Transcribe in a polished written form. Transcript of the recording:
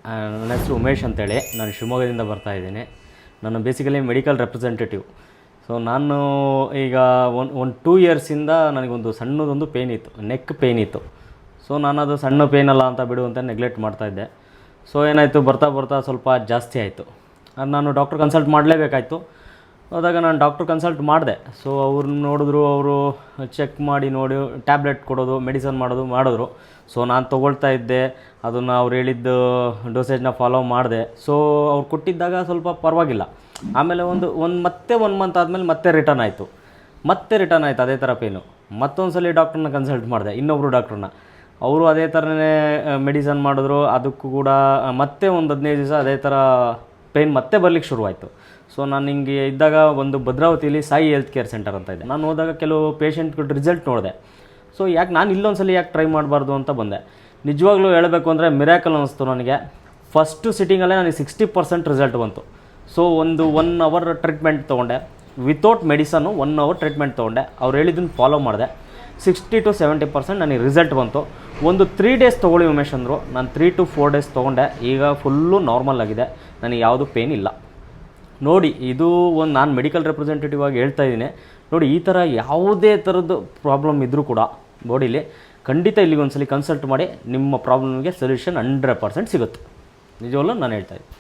ನನ್ನ ಹೆಸರು ಉಮೇಶ್ ಅಂತೇಳಿ. ನಾನು ಶಿವಮೊಗ್ಗದಿಂದ ಬರ್ತಾಯಿದ್ದೀನಿ. ನಾನು ಬೇಸಿಕಲಿ ಮೆಡಿಕಲ್ ರೆಪ್ರೆಸೆಂಟೇಟಿವ್. ಸೊ ನಾನು ಈಗ ಒಂದು 2 ಇಯರ್ಸಿಂದ ನನಗೊಂದು ಸಣ್ಣದೊಂದು ಪೇಯ್ನ್ ಇತ್ತು, ನೆಕ್ ಪೇಯ್ನ್ ಇತ್ತು. ಸೊ ನಾನದು ಸಣ್ಣ ಪೇಯ್ನಲ್ಲ ಅಂತ ಬಿಡು ಅಂತ ನೆಗ್ಲೆಕ್ಟ್ ಮಾಡ್ತಾಯಿದ್ದೆ. ಸೊ ಏನಾಯಿತು, ಬರ್ತಾ ಬರ್ತಾ ಸ್ವಲ್ಪ ಜಾಸ್ತಿ ಆಯಿತು. ನಾನು ಡಾಕ್ಟ್ರ್ ಕನ್ಸಲ್ಟ್ ಮಾಡಲೇಬೇಕಾಯ್ತು. ಹೋದಾಗ ನಾನು ಡಾಕ್ಟ್ರ್ ಕನ್ಸಲ್ಟ್ ಮಾಡಿದೆ. ಸೊ ಅವ್ರು ನೋಡಿದ್ರು, ಅವರು ಚೆಕ್ ಮಾಡಿ ನೋಡಿ ಟ್ಯಾಬ್ಲೆಟ್ ಕೊಡೋದು, ಮೆಡಿಸನ್ ಮಾಡಿದ್ರು. ಸೊ ನಾನು ತೊಗೊಳ್ತಾ ಇದ್ದೆ, ಅದನ್ನು ಅವ್ರು ಹೇಳಿದ್ದು ಡೋಸೇಜ್ನ ಫಾಲೋ ಮಾಡಿದೆ. ಸೊ ಅವ್ರು ಕೊಟ್ಟಿದ್ದಾಗ ಸ್ವಲ್ಪ ಪರವಾಗಿಲ್ಲ. ಆಮೇಲೆ ಮತ್ತೆ 1 ಮಂತ್ ಆದಮೇಲೆ ಮತ್ತೆ ರಿಟರ್ನ್ ಆಯಿತು ಅದೇ ಥರ ಪೇನು. ಮತ್ತೊಂದು ಸಲ ಡಾಕ್ಟ್ರನ್ನ ಕನ್ಸಲ್ಟ್ ಮಾಡಿದೆ, ಇನ್ನೊಬ್ಬರು ಡಾಕ್ಟ್ರನ್ನ. ಅವರು ಅದೇ ಥರನೇ ಮೆಡಿಸನ್ ಮಾಡಿದ್ರು. ಅದಕ್ಕೂ ಕೂಡ ಮತ್ತೆ ಒಂದು 15 ದಿವಸ ಅದೇ ಥರ ಪೇಯ್ನ್ ಮತ್ತೆ ಬರಲಿಕ್ಕೆ ಶುರುವಾಯಿತು. ಸೊ ನಾನು ಹಿಂಗೆ ಇದ್ದಾಗ ಒಂದು ಭದ್ರಾವತಿಯಲ್ಲಿ ಸಾಯಿ ಹೆಲ್ತ್ ಕೇರ್ ಸೆಂಟರ್ ಅಂತ ಇದೆ. ನಾನು ಹೋದಾಗ ಕೆಲವು ಪೇಷಂಟ್ಗಳ ರಿಸಲ್ಟ್ ನೋಡಿದೆ. ಸೊ ನಾನು ಇಲ್ಲೊಂದ್ಸಲ ಟ್ರೈ ಮಾಡಬಾರ್ದು ಅಂತ ಬಂದೆ. ನಿಜವಾಗ್ಲೂ ಹೇಳಬೇಕು ಅಂದರೆ ಮಿರಾಕಲ್ ಅನ್ನಿಸ್ತು ನನಗೆ. ಫಸ್ಟು ಸಿಟ್ಟಿಂಗಲ್ಲೇ ನನಗೆ 60% ರಿಸಲ್ಟ್ ಬಂತು. ಸೊ 1 ಅವರ್ ಟ್ರೀಟ್ಮೆಂಟ್ ತೊಗೊಂಡೆ, ವಿತೌಟ್ ಮೆಡಿಸನ್ನು 1 ಅವರ್ ಟ್ರೀಟ್ಮೆಂಟ್ ತೊಗೊಂಡೆ. ಅವ್ರು ಹೇಳಿದ್ದನ್ನು ಫಾಲೋ ಮಾಡಿದೆ. 60 to 70% ನನಗೆ ರಿಸಲ್ಟ್ ಬಂತು. ಒಂದು 3 ಡೇಸ್ ತೊಗೊಳ್ಳಿ ಉಮೇಶ್ ಅಂದರು. ನಾನು 3 to 4 ಡೇಸ್ ತೊಗೊಂಡೆ. ಈಗ ಫುಲ್ಲು ನಾರ್ಮಲ್ ಆಗಿದೆ, ನನಗೆ ಯಾವುದು ಪೇಯ್ನ್ ಇಲ್ಲ. ನೋಡಿ, ಇದು ನಾನು ಮೆಡಿಕಲ್ ರೆಪ್ರೆಸೆಂಟೇಟಿವ್ ಆಗಿ ಹೇಳ್ತಾ ಇದ್ದೀನಿ. ನೋಡಿ, ಈ ಥರ ಯಾವುದೇ ಥರದ್ದು ಪ್ರಾಬ್ಲಮ್ ಇದ್ದರೂ ಕೂಡ ಬಾಡಿಲಿ ಖಂಡಿತ ಇಲ್ಲಿಗೆ ಒಂದ್ಸಲಿ ಕನ್ಸಲ್ಟ್ ಮಾಡಿ. ನಿಮ್ಮ ಪ್ರಾಬ್ಲಮ್ಗೆ ಸೊಲ್ಯೂಷನ್ 100% ಸಿಗುತ್ತೆ. ನಿಜವಲ್ಲೂ ನಾನು ಹೇಳ್ತಾಯಿದ್ದೀನಿ.